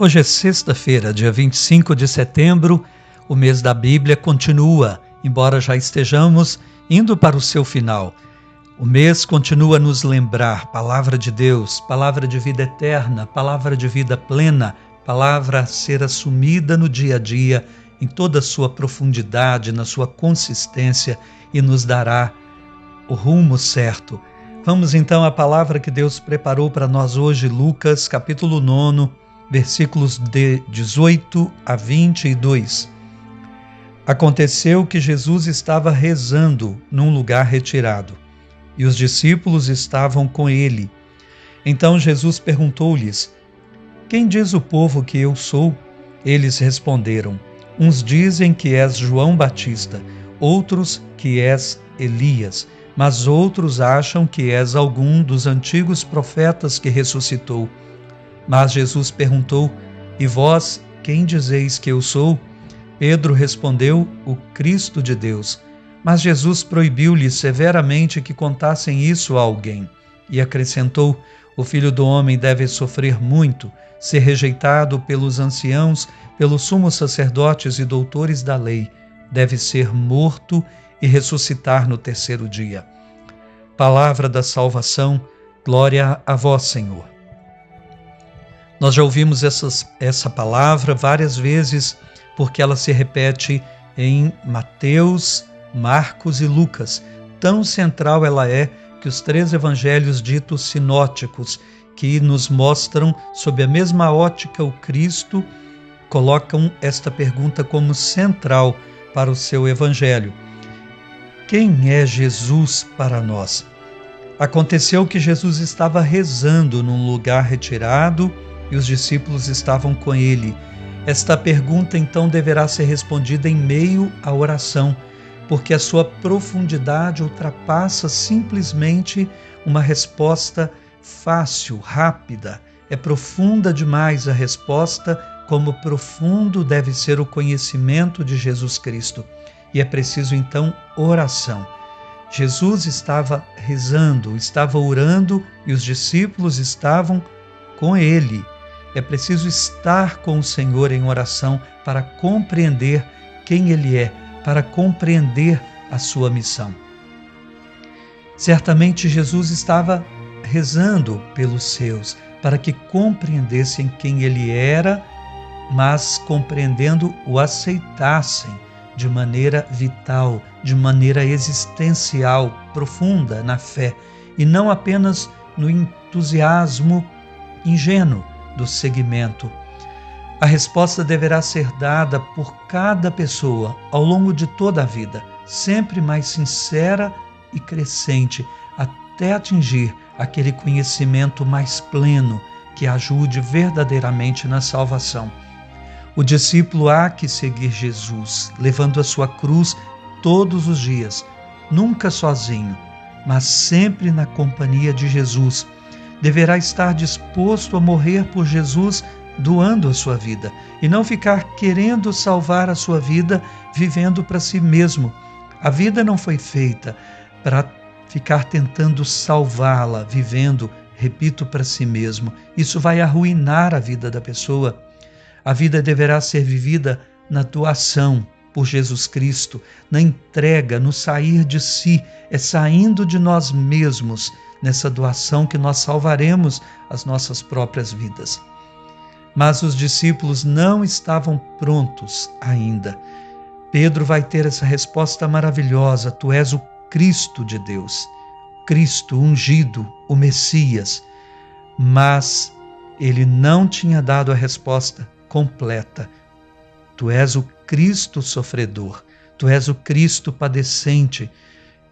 Hoje é sexta-feira, dia 25 de setembro. O mês da Bíblia continua, embora já estejamos indo para o seu final. O mês continua a nos lembrar palavra de Deus, palavra de vida eterna, palavra de vida plena, palavra a ser assumida no dia a dia, em toda a sua profundidade, na sua consistência, e nos dará o rumo certo. Vamos então à palavra que Deus preparou para nós hoje, Lucas, capítulo 9, versículos de 18 a 22. Aconteceu que Jesus estava rezando num lugar retirado, e os discípulos estavam com ele. Então Jesus perguntou-lhes: Quem diz o povo que eu sou? Eles responderam: Uns dizem que és João Batista, outros que és Elias, mas outros acham que és algum dos antigos profetas que ressuscitou. Mas Jesus perguntou: E vós, quem dizeis que eu sou? Pedro respondeu: O Cristo de Deus. Mas Jesus proibiu-lhes severamente que contassem isso a alguém. E acrescentou: O Filho do Homem deve sofrer muito, ser rejeitado pelos anciãos, pelos sumos sacerdotes e doutores da lei, deve ser morto e ressuscitar no terceiro dia. Palavra da salvação, glória a vós, Senhor. Nós já ouvimos essa palavra várias vezes, porque ela se repete em Mateus, Marcos e Lucas. Tão central ela é que os três evangelhos ditos sinóticos, que nos mostram sob a mesma ótica o Cristo, colocam esta pergunta como central para o seu evangelho. Quem é Jesus para nós? Aconteceu que Jesus estava rezando num lugar retirado e os discípulos estavam com ele. Esta pergunta, então, deverá ser respondida em meio à oração, porque a sua profundidade ultrapassa simplesmente uma resposta fácil, rápida. É profunda demais a resposta, como profundo deve ser o conhecimento de Jesus Cristo. E é preciso, então, oração. Jesus estava rezando, estava orando e os discípulos estavam com ele. É preciso estar com o Senhor em oração para compreender quem Ele é, para compreender a sua missão. Certamente Jesus estava rezando pelos seus, para que compreendessem quem Ele era, mas compreendendo o aceitassem de maneira vital, de maneira existencial, profunda na fé, e não apenas no entusiasmo ingênuo do seguimento. A resposta deverá ser dada por cada pessoa ao longo de toda a vida, sempre mais sincera e crescente, até atingir aquele conhecimento mais pleno que ajude verdadeiramente na salvação. O discípulo há que seguir Jesus, levando a sua cruz todos os dias, nunca sozinho, mas sempre na companhia de Jesus. Deverá estar disposto a morrer por Jesus, doando a sua vida, e não ficar querendo salvar a sua vida vivendo para si mesmo. A vida não foi feita para ficar tentando salvá-la, vivendo, repito, para si mesmo. Isso vai arruinar a vida da pessoa. A vida deverá ser vivida na doação por Jesus Cristo, na entrega, no sair de si, é saindo de nós mesmos, nessa doação que nós salvaremos as nossas próprias vidas. Mas os discípulos não estavam prontos ainda. Pedro vai ter essa resposta maravilhosa: Tu és o Cristo de Deus, Cristo ungido, o Messias. Mas ele não tinha dado a resposta completa. Tu és o Cristo sofredor, Tu és o Cristo padecente.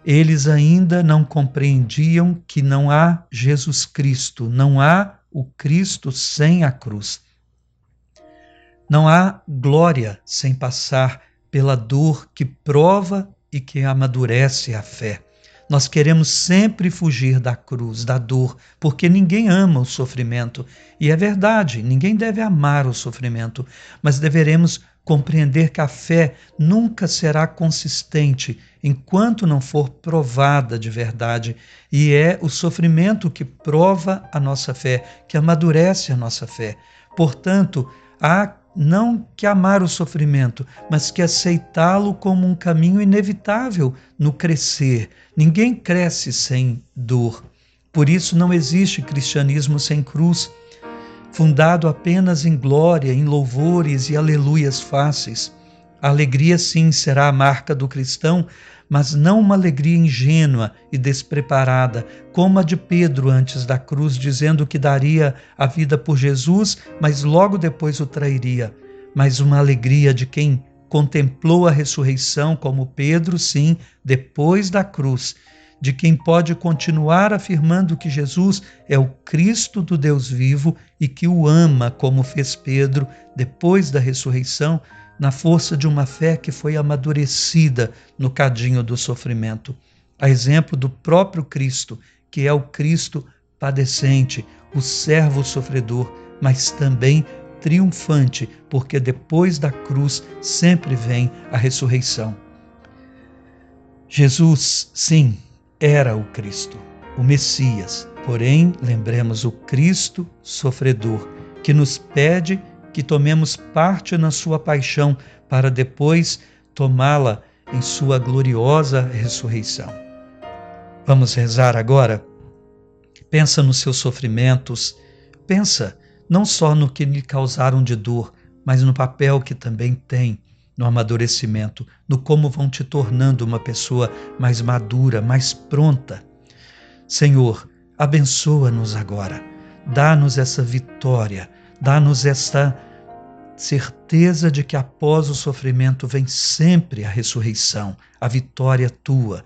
Eles ainda não compreendiam que não há Jesus Cristo, não há o Cristo sem a cruz. Não há glória sem passar pela dor que prova e que amadurece a fé. Nós queremos sempre fugir da cruz, da dor, porque ninguém ama o sofrimento. E é verdade, ninguém deve amar o sofrimento, mas deveremos compreender que a fé nunca será consistente enquanto não for provada de verdade, e é o sofrimento que prova a nossa fé, que amadurece a nossa fé. Portanto, há não que amar o sofrimento, mas que aceitá-lo como um caminho inevitável no crescer. Ninguém cresce sem dor. Por isso não existe cristianismo sem cruz, fundado apenas em glória, em louvores e aleluias fáceis. A alegria, sim, será a marca do cristão, mas não uma alegria ingênua e despreparada, como a de Pedro antes da cruz, dizendo que daria a vida por Jesus, mas logo depois o trairia. Mas uma alegria de quem contemplou a ressurreição, como Pedro, sim, depois da cruz, de quem pode continuar afirmando que Jesus é o Cristo do Deus vivo e que o ama, como fez Pedro depois da ressurreição, na força de uma fé que foi amadurecida no cadinho do sofrimento. A exemplo do próprio Cristo, que é o Cristo padecente, o servo sofredor, mas também triunfante, porque depois da cruz sempre vem a ressurreição. Jesus, sim, era o Cristo, o Messias. Porém, lembremos o Cristo sofredor, que nos pede que tomemos parte na sua paixão, para depois tomá-la em sua gloriosa ressurreição. Vamos rezar agora? Pensa nos seus sofrimentos, pensa não só no que lhe causaram de dor, mas no papel que também tem no amadurecimento, no como vão te tornando uma pessoa mais madura, mais pronta. Senhor, abençoa-nos agora, dá-nos essa vitória, dá-nos essa certeza de que após o sofrimento vem sempre a ressurreição, a vitória tua,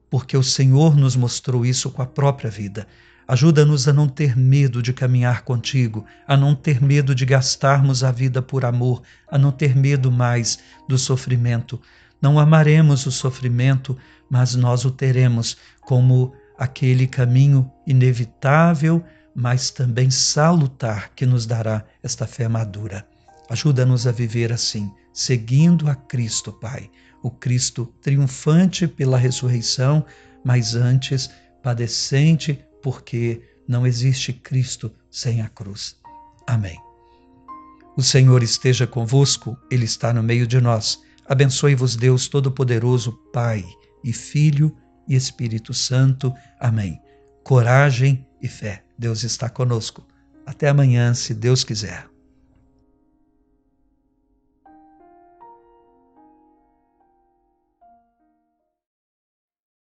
porque o Senhor nos mostrou isso com a própria vida. Ajuda-nos a não ter medo de caminhar contigo, a não ter medo de gastarmos a vida por amor, a não ter medo mais do sofrimento. Não amaremos o sofrimento, mas nós o teremos como aquele caminho inevitável, mas também salutar que nos dará esta fé madura. Ajuda-nos a viver assim, seguindo a Cristo, Pai, o Cristo triunfante pela ressurreição, mas antes padecente, porque não existe Cristo sem a cruz. Amém. O Senhor esteja convosco, Ele está no meio de nós. Abençoe-vos Deus Todo-Poderoso, Pai e Filho e Espírito Santo. Amém. Coragem e fé. Deus está conosco. Até amanhã, se Deus quiser.